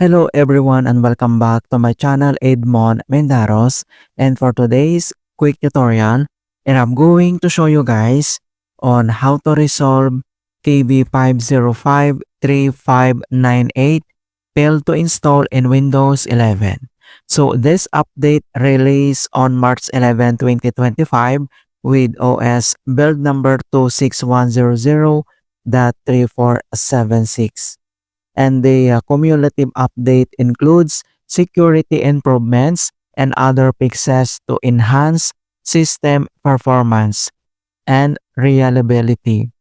Hello everyone and welcome back to my channel Edmund Mindaros, and for today's quick tutorial, and I'm going to show you guys on how to resolve KB5053598 failed to install in Windows 11. So this update released on March 11, 2025 with OS build number 26100.3476. And the cumulative update includes security improvements and other fixes to enhance system performance and reliability.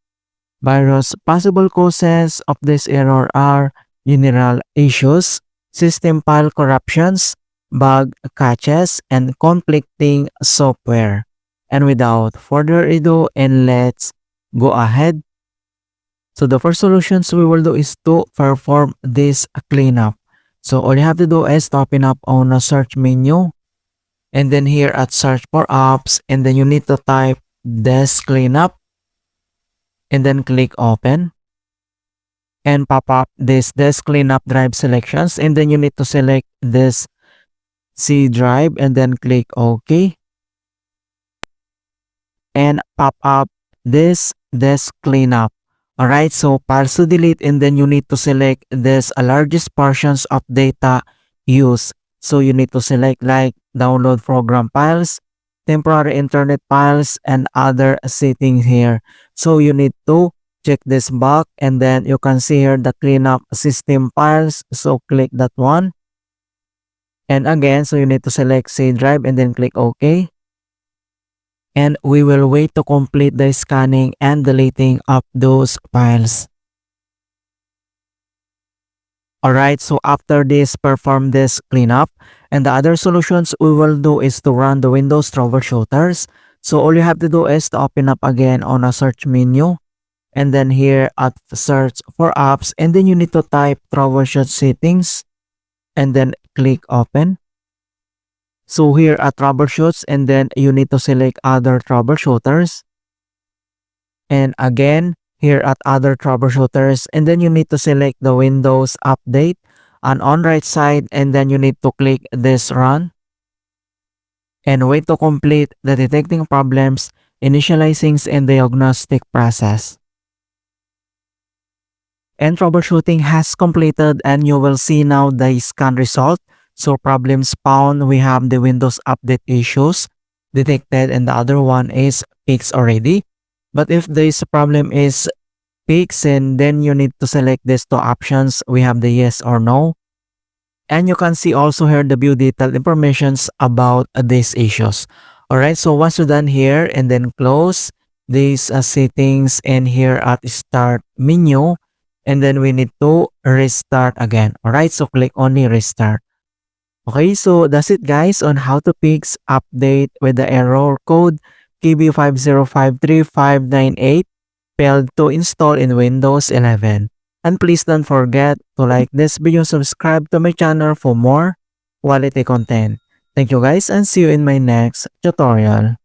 Various possible causes of this error are general issues, system file corruptions, bug catches, and conflicting software. And without further ado, and let's go ahead. So the first solutions we will do is to perform this cleanup. So all you have to do is to open up on a search menu, and then here at search for apps, and then you need to type this cleanup and then click open and pop up this cleanup drive selections, and then you need to select this C drive and then click OK and pop up this cleanup. Alright, so files to delete, and then you need to select this largest portions of data used. So you need to select like download program files, temporary internet files, and other settings here. So you need to check this box, and then you can see here the cleanup system files. So click that one. And again, so you need to select C drive and then click OK. And we will wait to complete the scanning and deleting of those files. Alright, so after this, perform this cleanup. And the other solutions we will do is to run the Windows troubleshooters. So all you have to do is to open up again on a search menu. And then here at search for apps, and then you need to type troubleshoot settings and then click open. So here at troubleshoots, and then you need to select other troubleshooters. And again, here at other troubleshooters, and then you need to select the Windows update and on right side, and then you need to click this run. And wait to complete the detecting problems, initializing and diagnostic process. And troubleshooting has completed, and you will see now the scan result. So problems found, we have the Windows update issues detected, and the other one is fixed already. But if this problem is fixed, and then you need to select these two options. We have the yes or no. And you can see also here the view detailed informations about these issues. Alright, so once you're done here, and then close these settings, and here at start menu, and then we need to restart again. Alright, so click only restart. Okay, so that's it guys on how to fix update with the error code KB5053598 failed to install in Windows 11. And please don't forget to like this video, subscribe to my channel for more quality content. Thank you guys, and see you in my next tutorial.